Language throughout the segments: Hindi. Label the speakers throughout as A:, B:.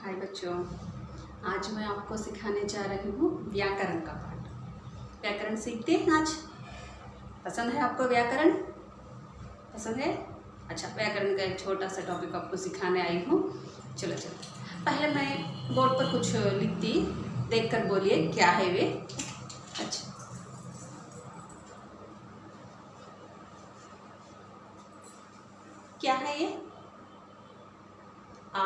A: हाय बच्चों, आज मैं आपको सिखाने जा रही हूँ व्याकरण का पाठ। व्याकरण सीखते हैं आज। पसंद है आपको व्याकरण? पसंद है? अच्छा, व्याकरण का एक छोटा सा टॉपिक आपको सिखाने आई हूँ। चलो पहले मैं बोर्ड पर कुछ लिखती, देखकर बोलिए क्या है वे। अच्छा, क्या है ये? आ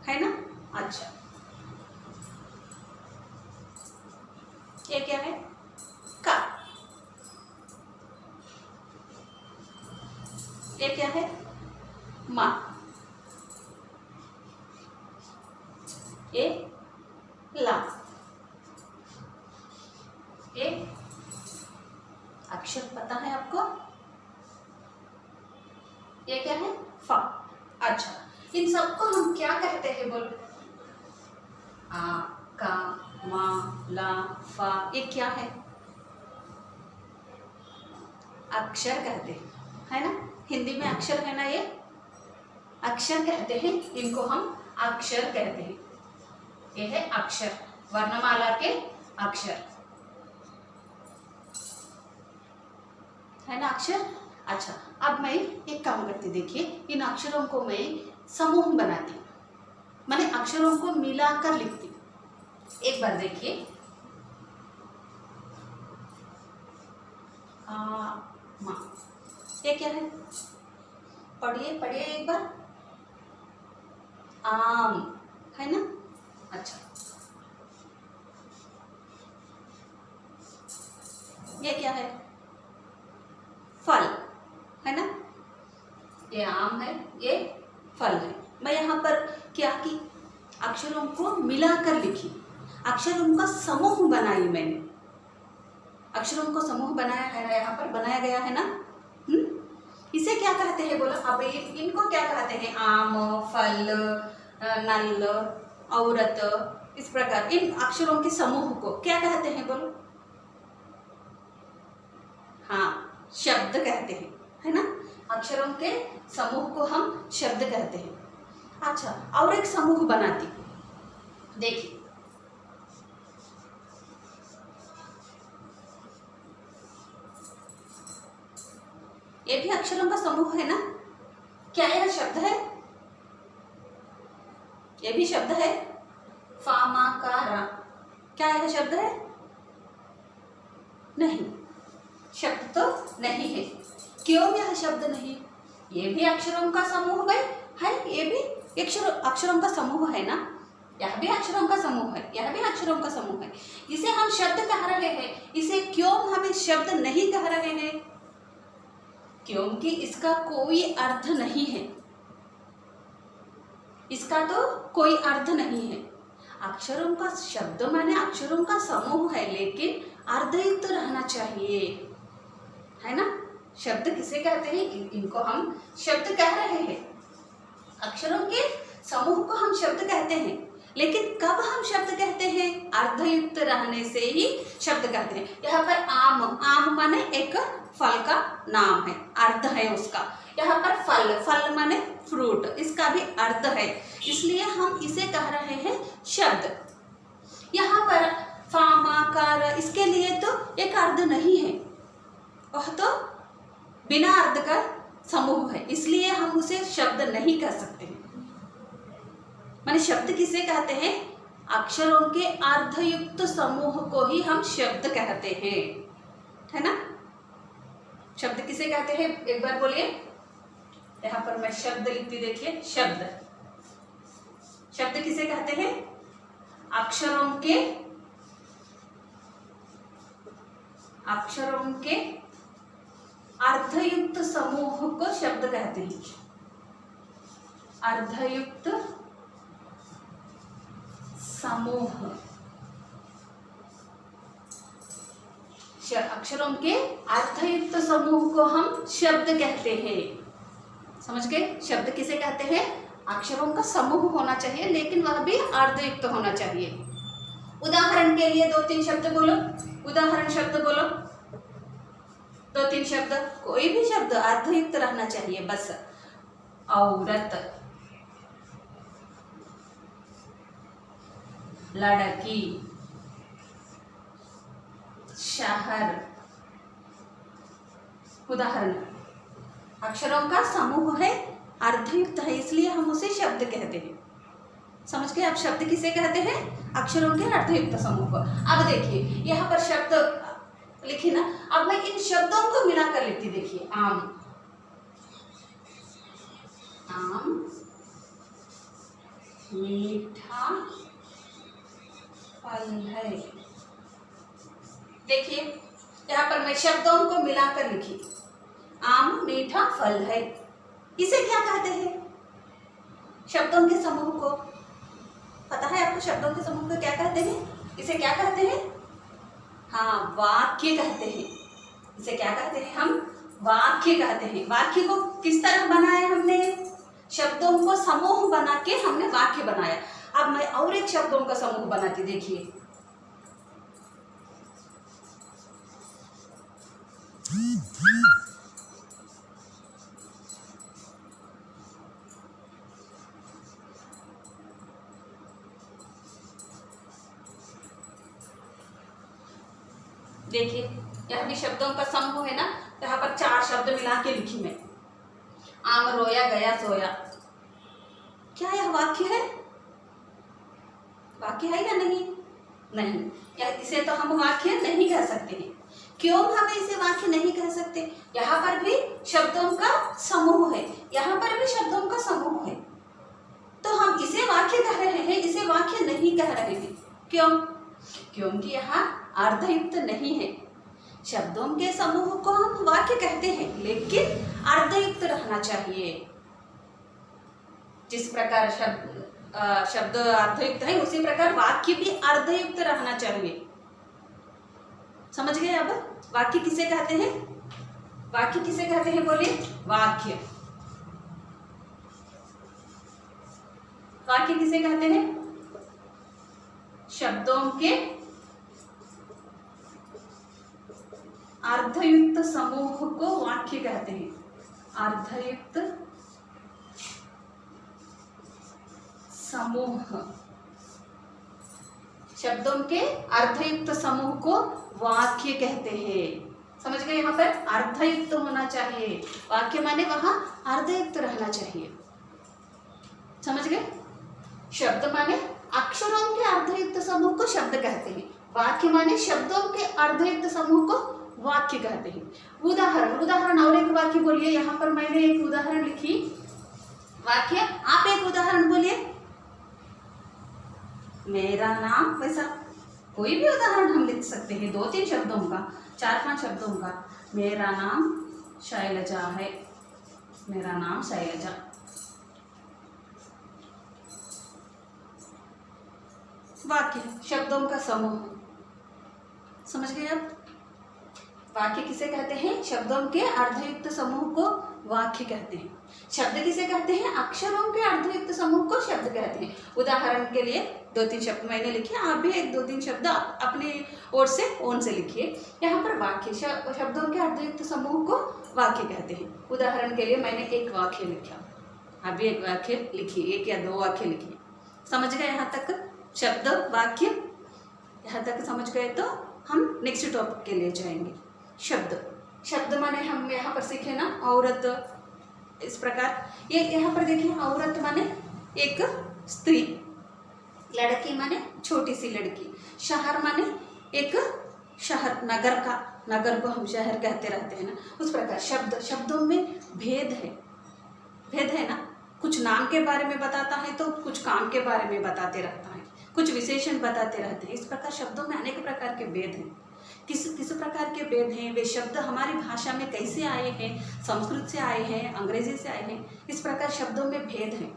A: है ना? अच्छा, ये क्या है? का। ये क्या है? माँ। ये ला। ये अक्षर पता है आपको? ये क्या है? फा। अच्छा, इन सबको हम क्या कहते हैं बोलो? आ, का, मा, ला, फा, ये क्या है? अक्षर कहते हैं, है ना? हिंदी में अक्षर है ना, ये अक्षर कहते हैं, इनको हम अक्षर कहते हैं। ये है अक्षर, वर्णमाला के अक्षर, है ना अक्षर। अच्छा, अब मैं एक काम करती, देखिए इन अक्षरों को मैं समूह बनाती, माने अक्षरों को मिलाकर लिखती। एक बार देखिए, मा, ये क्या है? पढ़िए पढ़िए एक बार। आम, है ना? अच्छा, ये क्या है? फल, है ना? ये आम है, ये फल है। मैं यहाँ पर क्या की, अक्षरों को मिलाकर लिखी, अक्षरों का समूह बनाई मैंने। अक्षरों को समूह बनाया है, यहाँ पर बनाया गया है ना। इसे क्या कहते हैं बोलो? अब इनको क्या कहते हैं? आम, फल, नल, औरत, इस प्रकार इन अक्षरों के समूह को क्या कहते हैं बोलो? हाँ, शब्द कहते हैं, है ना? अक्षरों के समूह को हम शब्द कहते हैं। अच्छा, और एक समूह बनाती, देखिए ये भी अक्षरों का समूह है ना। क्या यह शब्द है? ये भी शब्द है। फा, मा, का, रा, क्या यह शब्द है? नहीं, शब्द तो नहीं है। क्यों यह शब्द नहीं? ये भी अक्षरों का समूह है, ये भी अक्षरों का समूह है ना। यह भी अक्षरों का समूह है, यह भी अक्षरों का समूह है। इसे हम शब्द कह रहे हैं। इसे क्यों हम शब्द नहीं कह रहे हैं? क्योंकि इसका कोई अर्थ नहीं है, इसका तो कोई अर्थ नहीं है। अक्षरों का शब्द माने अक्षरों का समूह है, लेकिन अर्धयुक्त रहना चाहिए, है ना। शब्द किसे कहते हैं? इनको हम शब्द कह रहे हैं। अक्षरों के समूह को हम शब्द कहते हैं, लेकिन कब हम शब्द कहते हैं? अर्धयुक्त रहने से ही शब्द कहते हैं। यहाँ पर आम, आम माने एक फल का नाम है, अर्थ है उसका। यहाँ पर फल, फल माने फ्रूट, इसका भी अर्थ है, इसलिए हम इसे कह रहे हैं शब्द। यहाँ पर फा, मा, कार, इसके लिए तो एक अर्थ नहीं है, वह तो बिना अर्थ का समूह है, इसलिए हम उसे शब्द नहीं कह सकते हैं। माने शब्द किसे कहते हैं? अक्षरों के अर्धयुक्त समूह को ही हम शब्द कहते हैं, है ना। शब्द किसे कहते हैं? एक बार बोलिए। यहाँ पर मैं शब्द लिखती, देखिए शब्द, शब्द किसे कहते हैं? अक्षरों के अर्धयुक्त समूह को शब्द कहते हैं। अर्धयुक्त समूह, अक्षरों के अर्धयुक्त समूह को हम शब्द कहते हैं। समझ गए? शब्द किसे कहते हैं? अक्षरों का समूह होना चाहिए, लेकिन वह भी अर्धयुक्त होना चाहिए। उदाहरण के लिए 2-3 शब्द बोलो, उदाहरण शब्द बोलो, 2-3 शब्द, कोई भी शब्द अर्धयुक्त रहना चाहिए बस। औरत, लड़की, शहर। उदाहरण, अक्षरों का समूह है, अर्धयुक्त है, इसलिए हम उसे शब्द कहते हैं। समझ गए? अब शब्द किसे कहते हैं? अक्षरों के अर्धयुक्त समूह को। अब देखिए यहाँ पर शब्द लिखी ना, अब मैं इन शब्दों को मिलाकर लिखती। देखिए, आम, आम, मीठा फल है। देखिए यहाँ पर मैं शब्दों को मिलाकर लिखी, आम मीठा फल है। इसे क्या कहते हैं? शब्दों के समूह को। पता है आपको शब्दों के समूह को क्या कहते हैं? इसे क्या कहते हैं? हाँ, वाक्य कहते हैं। इसे क्या कहते हैं? हम वाक्य कहते हैं। वाक्य को किस तरह बनाया हमने? शब्दों को समूह बना के हमने वाक्य बनाया। अब मैं और एक शब्दों का समूह बनाती। देखिए, देखिए यह भी शब्दों का समूह है ना। यहाँ पर 4 शब्द मिला के लिखी मैं, आम रोया गया सोया। क्या यह वाक्य है? वाक्य है या नहीं? नहीं, या इसे तो हम वाक्य नहीं कह सकते हैं। क्यों हम इसे वाक्य नहीं कह सकते? यहाँ पर भी शब्दों का समूह है, यहाँ पर भी शब्दों का समूह है, तो हम इसे वाक्य कह रहे हैं, इसे वाक्य नहीं कह रहे हैं। क्यों? क्योंकि यहाँ अर्धयुक्त नहीं है। शब्दों के समूह को हम वाक्य कहते हैं, लेकिन अर्धयुक्त रहना चाहिए। जिस प्रकार शब्द अर्धयुक्त है, उसी प्रकार वाक्य भी अर्धयुक्त रहना चाहिए। समझ गए? अब वाक्य किसे कहते हैं? वाक्य किसे कहते हैं? बोलिए। वाक्य। वाक्य किसे कहते हैं? शब्दों के अर्धयुक्त समूह को वाक्य कहते हैं। अर्धयुक्त समूह, शब्दों के अर्धयुक्त समूह को वाक्य कहते हैं। समझ गए? यहाँ पर अर्धयुक्त होना चाहिए। वाक्य माने वहां अर्धयुक्त रहना चाहिए। समझ गए? शब्द माने अक्षरों के अर्धयुक्त समूह को शब्द कहते हैं। वाक्य माने शब्दों के अर्धयुक्त समूह को वाक्य कहते हैं। उदाहरण और एक वाक्य बोलिए। यहाँ पर मैंने एक उदाहरण लिखी वाक्य, आप एक उदाहरण बोलिए। मेरा नाम, वैसा कोई भी उदाहरण हम लिख सकते हैं, 2-3 शब्दों का, 4-5 शब्दों का। मेरा नाम शैलजा है। मेरा नाम शैलजा। वाक्य शब्दों का समूह। समझ गए? अब वाक्य किसे कहते हैं? शब्दों के अर्धयुक्त समूह को वाक्य कहते हैं। शब्द किसे कहते हैं? अक्षरों के अर्धयुक्त समूह को शब्द कहते हैं। उदाहरण के लिए 2-3 शब्द मैंने लिखे, आप भी 1-2-3 शब्द अपने ओर से ओन से लिखिए। यहाँ पर वाक्य शब्दों के अर्धयुक्त समूह को वाक्य कहते हैं। उदाहरण के लिए मैंने एक वाक्य लिखा, आप भी एक वाक्य लिखिए, 1 या 2 वाक्य लिखिए। समझ गए यहाँ तक? शब्द वाक्य यहाँ तक समझ गए तो हम नेक्स्ट टॉपिक के लिए जाएंगे। शब्द माने हम यहाँ पर सीखे ना, औरत। इस प्रकार ये यहाँ पर देखिए, औरत माने एक स्त्री, लड़की माने छोटी सी लड़की, शहर माने एक शहर, नगर का, नगर को हम शहर कहते रहते हैं ना। उस प्रकार शब्दों में भेद है ना। कुछ नाम के बारे में बताता है तो कुछ काम के बारे में बताते रहता है, कुछ विशेषण बताते रहते हैं। इस प्रकार शब्दों में अनेक प्रकार के भेद हैं। किस प्रकार के भेद हैं? वे शब्द हमारी भाषा में कैसे आए हैं? संस्कृत से आए हैं, अंग्रेजी से आए हैं। इस प्रकार शब्दों में भेद हैं।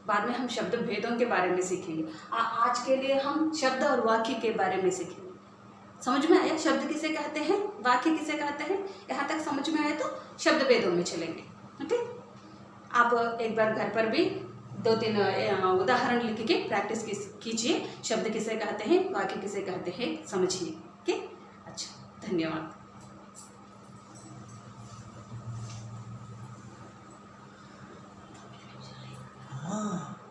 A: बाद में हम शब्द भेदों के बारे में सीखेंगे। आज के लिए हम शब्द और वाक्य के बारे में सीखेंगे। समझ में आया? शब्द किसे कहते हैं, वाक्य किसे कहते हैं? यहाँ तक समझ में आया तो शब्द भेदों में चलेंगे। ओके, आप एक बार घर पर भी 2-3 उदाहरण लिख के प्रैक्टिस कीजिए। शब्द किसे कहते हैं, वाक्य किसे कहते हैं, समझिए। ओके, अच्छा, धन्यवाद।